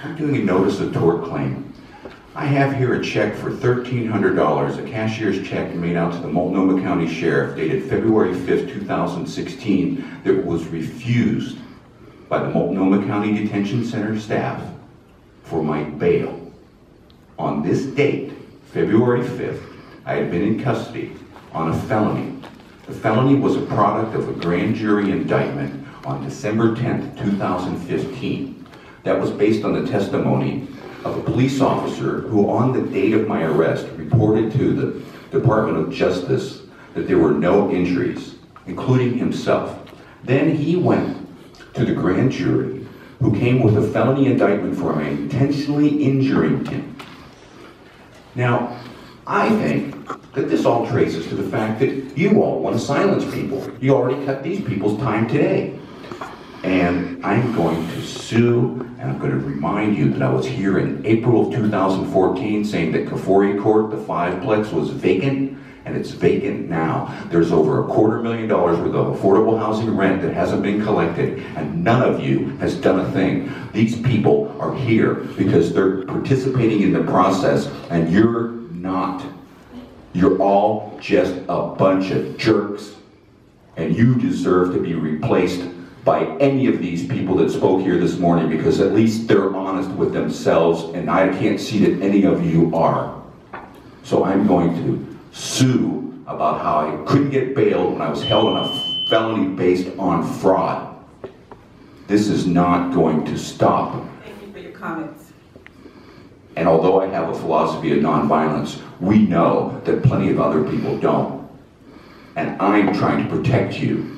I'm doing a notice of tort claim. I have here a check for $1,300, a cashier's check made out to the Multnomah County Sheriff dated February 5th, 2016 that was refused by the Multnomah County Detention Center staff for my bail. On this date, February 5th, I had been in custody on a felony. The felony was a product of a grand jury indictment on December 10th, 2015. That was based on the testimony of a police officer who, on the date of my arrest, reported to the Department of Justice that there were no injuries, including himself. Then he went to the grand jury, who came with a felony indictment for my intentionally injuring him. Now, I think that this all traces to the fact that you all want to silence people. You already cut these people's time today. And I'm going to sue, and I'm going to remind you that I was here in April of 2014 saying that Kafori Court, the 5-plex, was vacant, and it's vacant now. There's over $250,000 worth of affordable housing rent that hasn't been collected, and none of you has done a thing. These people are here because they're participating in the process, and you're not. You're all just a bunch of jerks, and you deserve to be replaced by any of these people that spoke here this morning, because at least they're honest with themselves, and I can't see that any of you are. So I'm going to sue about how I couldn't get bail when I was held on a felony based on fraud. This is not going to stop. Thank you for your comments. And although I have a philosophy of nonviolence, we know that plenty of other people don't. And I'm trying to protect you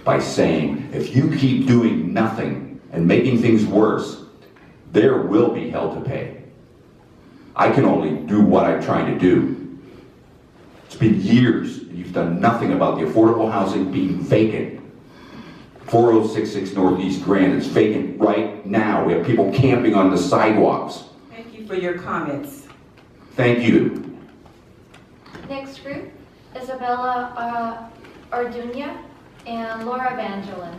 by saying, if you keep doing nothing and making things worse, there will be hell to pay. I can only do what I'm trying to do. It's been years, and you've done nothing about the affordable housing being vacant. 4066 Northeast Grand, it's vacant right now. We have people camping on the sidewalks. Thank you for your comments. Thank you. Next group, Isabella Arduña and Laura Vangelin.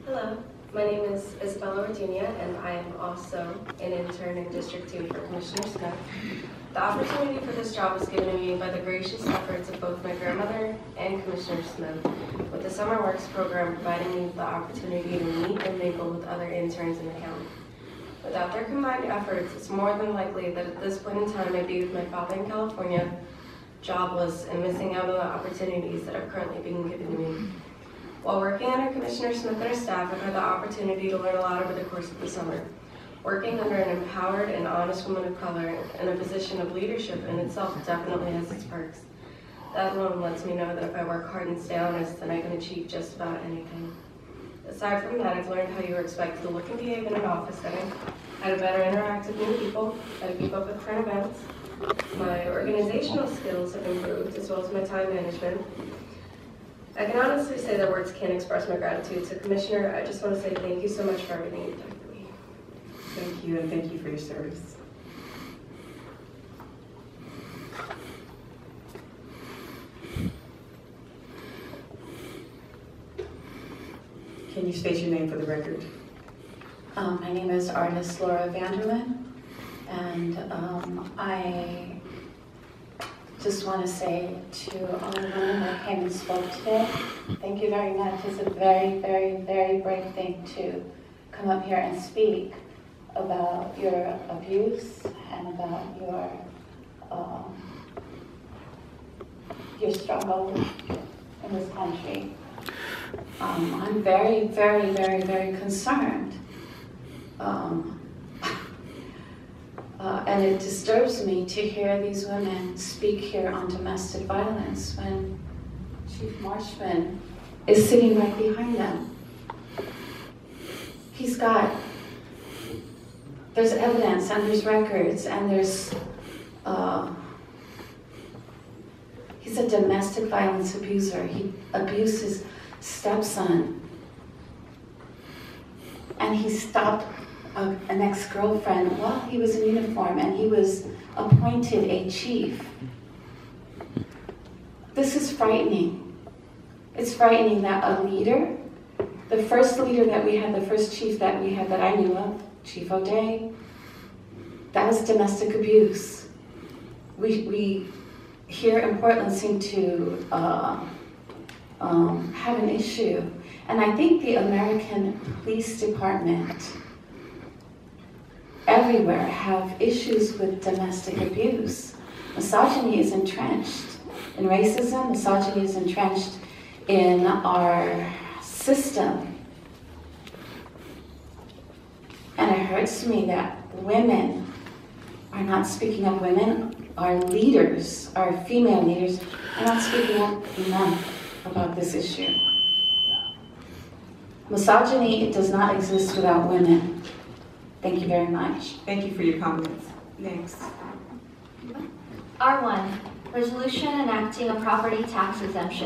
Hello, my name is Isabella Arduña, and I am also an intern in District 2 for Commissioner Smith. The opportunity for this job was given to me by the gracious efforts of both my grandmother and Commissioner Smith, with the Summer Works program providing me the opportunity to meet and mingle with other interns in the county. Without their combined efforts, it's more than likely that at this point in time I'd be with my father in California, jobless, and missing out on the opportunities that are currently being given to me. While working under Commissioner Smith and her staff, I've had the opportunity to learn a lot over the course of the summer. Working under an empowered and honest woman of color in a position of leadership in itself definitely has its perks. That alone lets me know that if I work hard and stay honest, then I can achieve just about anything. Aside from that, I've learned how you are expected to look and behave in an office setting, how to better interact with new people, how to keep up with current events. My organizational skills have improved, as well as my time management. I can honestly say that words can't express my gratitude. So, Commissioner, I just want to say thank you so much for everything you've done for me. Thank you, and thank you for your service. Can you state your name for the record? My name is artist Laura Vanderlyn, and I just want to say to all the women that came and spoke today, thank you very much. It's a very, very, very brave thing to come up here and speak about your abuse and about your struggle in this country. I'm very, very, very, very concerned. And it disturbs me to hear these women speak here on domestic violence when Chief Marshman is sitting right behind them. There's evidence and there's records and there's, he's a domestic violence abuser. He abused his stepson. and he stopped an ex-girlfriend while he was in uniform, and he was appointed a chief. This is frightening. It's frightening that a leader, the first leader that we had, the first chief that we had that I knew of, Chief O'Day, that was domestic abuse. We here in Portland seem to have an issue. And I think the American Police Department everywhere have issues with domestic abuse. Misogyny is entrenched in racism, misogyny is entrenched in our system. And it hurts me that women are not speaking up. Women, our leaders, our female leaders, are not speaking up enough about this issue. Misogyny, it does not exist without women. Thank you very much. Thank you for your comments. Next. R1, resolution enacting a property tax exemption.